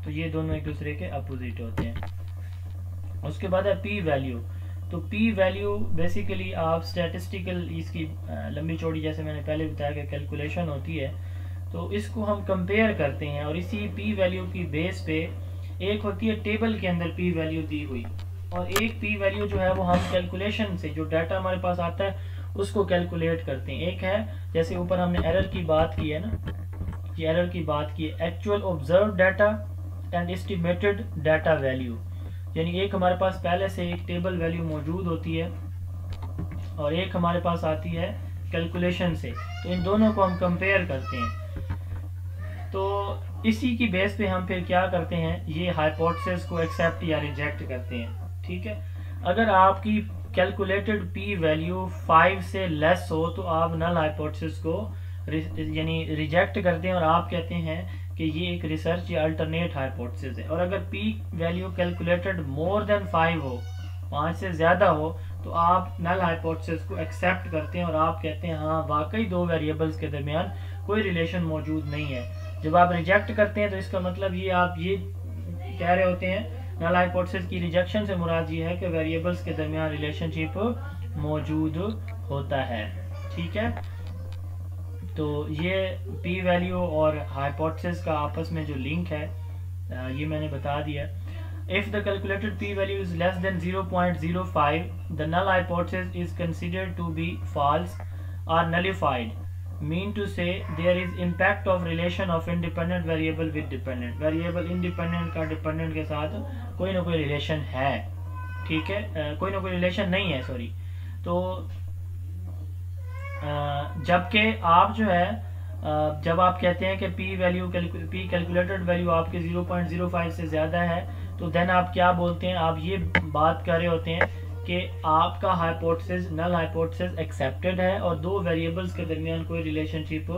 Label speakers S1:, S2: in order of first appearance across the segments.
S1: तो ये दोनों एक दूसरे के अपोजिट होते हैं। उसके बाद है पी वैल्यू। तो पी वैल्यू बेसिकली आप स्टैटिस्टिकल इसकी लंबी चौड़ी जैसे मैंने पहले बताया कि कैलकुलेशन होती है, तो इसको हम कंपेयर करते हैं और इसी पी वैल्यू की बेस पे एक होती है टेबल के अंदर पी वैल्यू दी हुई, और एक पी वैल्यू जो है वो हम कैलकुलेशन से जो डाटा हमारे पास आता है उसको कैलकुलेट करते हैं। एक है जैसे ऊपर हमने एरर की बात की है ना, ये एरर की बात की है, actual observe data and estimated data value, यानी एक हमारे पास पहले से एक टेबल वैल्यू मौजूद होती है और एक हमारे पास आती है कैलकुलेशन से, तो इन दोनों को हम कंपेयर करते हैं। तो इसी की बेस पे हम फिर क्या करते हैं, ये हाइपोथेसिस को एक्सेप्ट या रिजेक्ट करते हैं। ठीक है, अगर आपकी कैलकुलेटेड पी वैल्यू 5 से लेस हो तो आप नल हाइपोथेसिस को यानी रिजेक्ट करते हैं और आप कहते हैं कि ये एक रिसर्च या अल्टरनेट हाइपोथेसिस है। और अगर P value calculated more than 5 हो, 5 से ज्यादा हो, तो आप नल हाइपोथेसिस को एक्सेप्ट करते हैं और आप कहते हैं हाँ वाकई दो वेरिएबल्स के दरमियान कोई रिलेशन मौजूद नहीं है। जब आप रिजेक्ट करते हैं तो इसका मतलब ये आप ये कह रहे होते हैं, नल हाइपोथेसिस की रिजेक्शन से मुराद ये है कि वेरिएबल्स के दरमियान रिलेशनशिप मौजूद होता है। ठीक है, तो ये पी वैल्यू और हाइपोथेसिस का आपस में जो लिंक है ये मैंने बता दिया। If the calculated p-value is less than 0.05, the null hypothesis is considered to be false or nullified. Mean to say there is impact of relation of independent variable with dependent. Variable independent का dependent के साथ कोई ना कोई relation है। ठीक है, कोई ना कोई relation नहीं है, सॉरी। तो जबकि आप जो है जब आप कहते हैं कि P value P calculated value आपके 0.05 से ज़्यादा है, तो देन आप क्या बोलते हैं, आप ये बात कर रहे होते हैं कि आपका हाइपोथेसिस नल हाइपोथेसिस एक्सेप्टेड है और दो वेरिएबल्स के दरमियान कोई रिलेशनशिप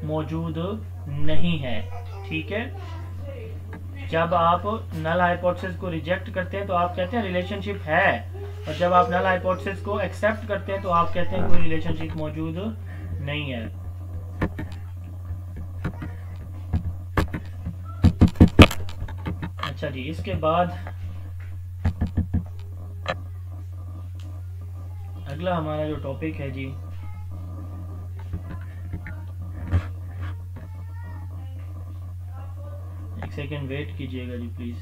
S1: मौजूद नहीं है। ठीक है, जब आप नल हाइपोथेसिस को रिजेक्ट करते हैं तो आप कहते हैं रिलेशनशिप है, और जब आप नल हाइपोथेसिस को एक्सेप्ट करते हैं तो आप कहते हैं कोई रिलेशनशिप मौजूद नहीं है। अच्छा जी, इसके बाद अगला हमारा जो टॉपिक है जी, एक सेकेंड वेट कीजिएगा जी प्लीज।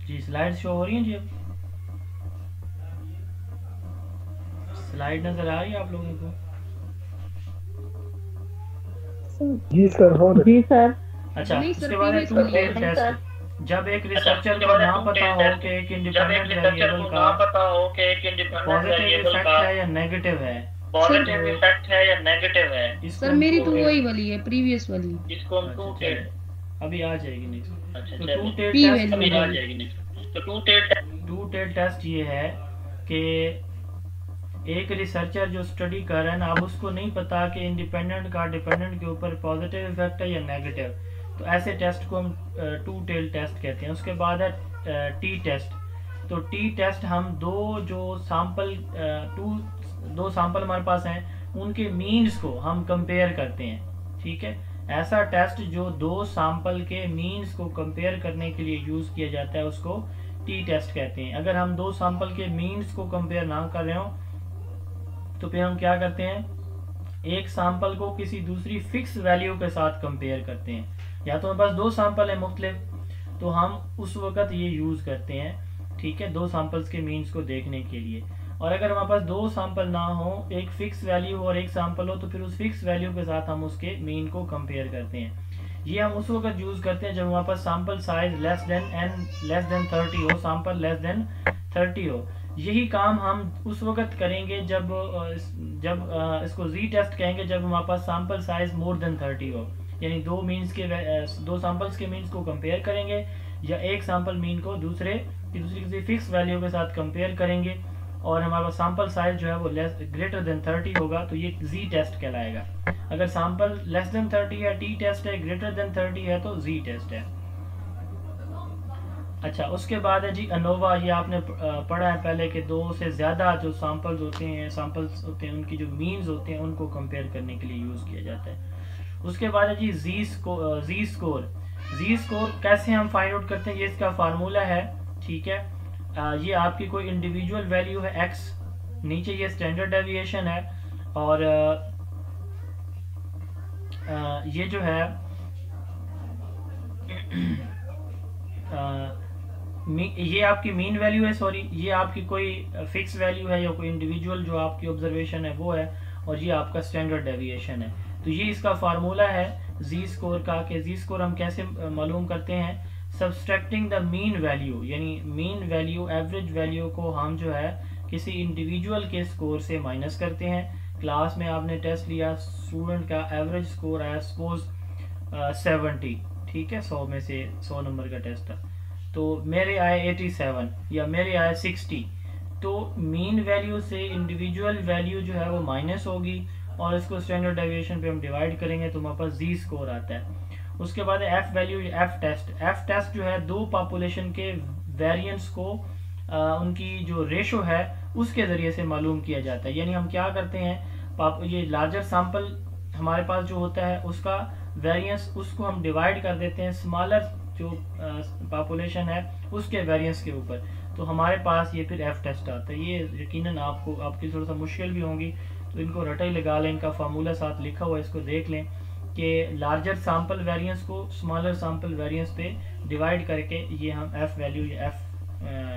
S1: जी स्लाइड शो हो रही है जी, अब स्लाइड नजर आ रही है आप लोगों को?
S2: जी सर, हो
S3: जी सर।
S1: अच्छा, उसके बाद है टू टेल टेस्ट। जब एक रिसर्चर को ना पता हो कि एक इंडिपेंडेंट वेरिएबल का पॉजिटिव इफेक्ट है या नेगेटिव है,
S4: पॉजिटिव इफेक्ट है या नेगेटिव है।
S3: सर मेरी तो वही वाली है, प्रीवियस वाली।
S4: इसको हम टू टेल
S1: अभी आ जाएगी नेक्स्ट।
S4: अच्छा,
S1: तो टू टेल
S3: P
S1: टेस्ट
S4: अभी आ जाएगी नेक्स्ट। तो टू टेल
S1: टेस्ट ये है कि एक रिसर्चर जो स्टडी कर रहा है ना, अब उसको नहीं पता कि इंडिपेंडेंट का डिपेंडेंट के ऊपर पॉजिटिव इफेक्ट है या नेगेटिव, तो ऐसे टेस्ट को हम टू टेल टेस्ट कहते हैं। उसके बाद है टी टेस्ट। तो टी टेस्ट हम दो सैंपल हमारे पास हैं, उनके मीन्स को हम कंपेयर करते हैं। ठीक है, ऐसा टेस्ट जो दो सैंपल के मीन्स को कंपेयर करने के लिए यूज किया जाता है उसको टी टेस्ट कहते हैं। अगर हम दो सैंपल के मीन्स को कंपेयर ना कर रहे हो तो फिर हम क्या करते हैं, एक सैंपल को किसी दूसरी फिक्स वैल्यू के साथ कंपेयर करते हैं। या तो हमारे पास दो सैंपल है मुख्तलिफ, तो हम उस वक्त ये यूज करते हैं। ठीक है, दो सैंपल्स के मीन्स को देखने के लिए। और अगर हमारे पास दो सैंपल ना हो, एक फिक्स वैल्यू हो और एक सैंपल हो, तो फिर उस फिक्स वैल्यू के साथ हम उसके मीन को कंपेयर करते हैं। ये हम उस वक्त यूज करते हैं जब हमारे पास सैंपल साइज लेस देन 30 हो, सैंपल लेस देन 30 हो। यही काम हम उस वक्त करेंगे जब इसको जी टेस्ट कहेंगे जब हमारे पास सैंपल साइज मोर देन 30 हो, यानी दो सैंपल्स के मीन्स को कंपेयर करेंगे या एक सैंपल मीन को दूसरी किसी फिक्स वैल्यू के साथ कंपेयर करेंगे और हमारे पास सैंपल साइज जो है वो ग्रेटर देन 30 होगा, तो ये जी टेस्ट कहलाएगा। अगर सैंपल लेस देन 30 है टी टेस्ट है, ग्रेटर देन 30 है तो जी टेस्ट है। अच्छा, उसके बाद है जी अनोवा। ये आपने पढ़ा है पहले कि 2 से ज़्यादा जो सैंपल्स होते हैं उनकी जो मीन्स होते हैं उनको कंपेयर करने के लिए यूज़ किया जाता है। उसके बाद है जी जी स्कोर। जी स्कोर कैसे हम फाइंड आउट करते हैं, ये इसका फार्मूला है, ठीक है। ये आपकी कोई इंडिविजुअल वैल्यू है x, नीचे ये स्टैंडर्ड डेविएशन है, और ये जो है ये आपकी मीन वैल्यू है, सॉरी, ये आपकी कोई फिक्स वैल्यू है या कोई इंडिविजुअल जो आपकी ऑब्जर्वेशन है वो है, और ये आपका स्टैंडर्ड डेविएशन है। तो ये इसका फार्मूला है जी स्कोर का, कि जी स्कोर हम कैसे मालूम करते हैं, सब्सट्रैक्टिंग द मीन वैल्यू, यानी मीन वैल्यू एवरेज वैल्यू को हम जो है किसी इंडिविजुअल के स्कोर से माइनस करते हैं। क्लास में आपने टेस्ट लिया, स्टूडेंट का एवरेज स्कोर आया सपोज 70, ठीक है, 100 में से 100 नंबर का टेस्ट था, तो मेरे आए 87 या मेरे आए 60, तो मीन वैल्यू से इंडिविजुअल वैल्यू जो है वो माइनस होगी और इसको स्टैंडर्ड डेविएशन पे हम डिवाइड करेंगे तो हमारे पास जी स्कोर आता है। उसके बाद एफ वैल्यू, एफ टेस्ट जो है दो पॉपुलेशन के वेरिएंस को उनकी जो रेशो है उसके जरिए से मालूम किया जाता है। यानी हम क्या करते हैं, ये लार्जर सैंपल हमारे पास जो होता है उसका वेरिएंस, उसको हम डिवाइड कर देते हैं स्मॉलर जो पॉपुलेशन है उसके वेरिएंस के ऊपर, तो हमारे पास ये फिर एफ टेस्ट आता है। ये यकीनन आपकी थोड़ा सा मुश्किल भी होंगी, तो इनको रटा ही लगा लें, इनका फार्मूला साथ लिखा हुआ है, इसको देख लें कि लार्जर सैंपल वेरिएंस को स्मॉलर सैंपल वेरिएंस पे डिवाइड करके ये हम एफ वैल्यू या एफ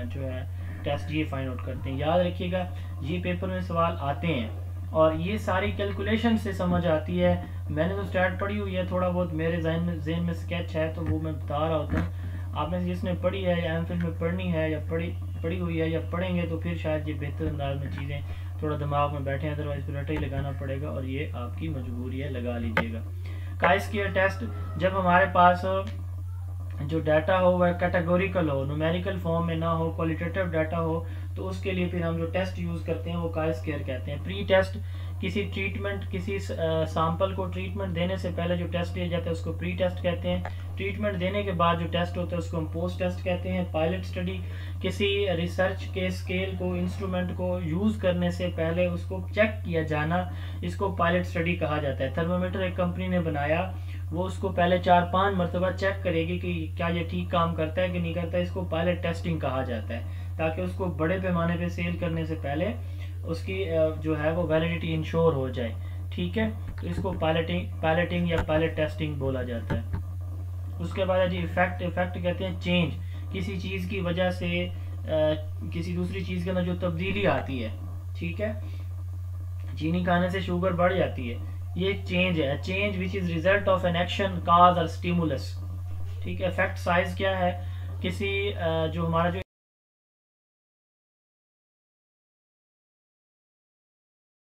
S1: जो है टेस्ट ये फाइंड आउट करते हैं। याद रखिएगा ये पेपर में सवाल आते हैं और ये सारी कैलकुलेशन से समझ आती है। मैंने तो स्टार्ट पढ़ी हुई है, थोड़ा बहुत मेरे जहन में स्केच है तो वो मैं बता रहा होता हूँ। आपने जिसने पढ़ी है या एमफिल में पढ़नी है या पढ़ी हुई है या पढ़ेंगे तो फिर शायद ये बेहतर अंदाज में चीज़ें थोड़ा दिमाग में बैठे, अदरवाइज फिर रटा ही लगाना पड़ेगा और ये आपकी मजबूरी है, लगा लीजिएगा। chi-square टेस्ट, जब हमारे पास जो डाटा हो वह कैटेगोरिकल हो, न्यूमेरिकल फॉर्म में ना हो, क्वालिटेटिव डाटा हो, तो उसके लिए फिर हम जो टेस्ट यूज करते हैं वो chi-square कहते हैं। प्री टेस्ट, किसी सैंपल को ट्रीटमेंट देने से पहले जो टेस्ट लिया जाता है उसको प्री टेस्ट कहते हैं। ट्रीटमेंट देने के बाद जो टेस्ट होता है उसको हम पोस्ट टेस्ट कहते हैं। पायलट स्टडी, किसी रिसर्च के स्केल को, इंस्ट्रूमेंट को यूज करने से पहले उसको चेक किया जाना, इसको पायलट स्टडी कहा जाता है। थर्मामीटर एक कंपनी ने बनाया, वो उसको पहले 4-5 मरतबा चेक करेगी कि क्या ये ठीक काम करता है कि नहीं करता है, इसको पायलट टेस्टिंग कहा जाता है, ताकि उसको बड़े पैमाने पे सेल करने से पहले उसकी जो है वो वैलिडिटी इंश्योर हो जाए, ठीक है। तो इसको पायलटिंग या पायलट टेस्टिंग बोला जाता है। उसके बाद जी इफेक्ट कहते हैं चेंज, किसी चीज़ की वजह से किसी दूसरी चीज़ के अंदर जो तब्दीली आती है, ठीक है, चीनी खाने से शुगर बढ़ जाती है, ये चेंज है, change which is result of an action, cause और स्टिमुलस, ठीक है। इफेक्ट साइज क्या है, किसी जो हमारा जो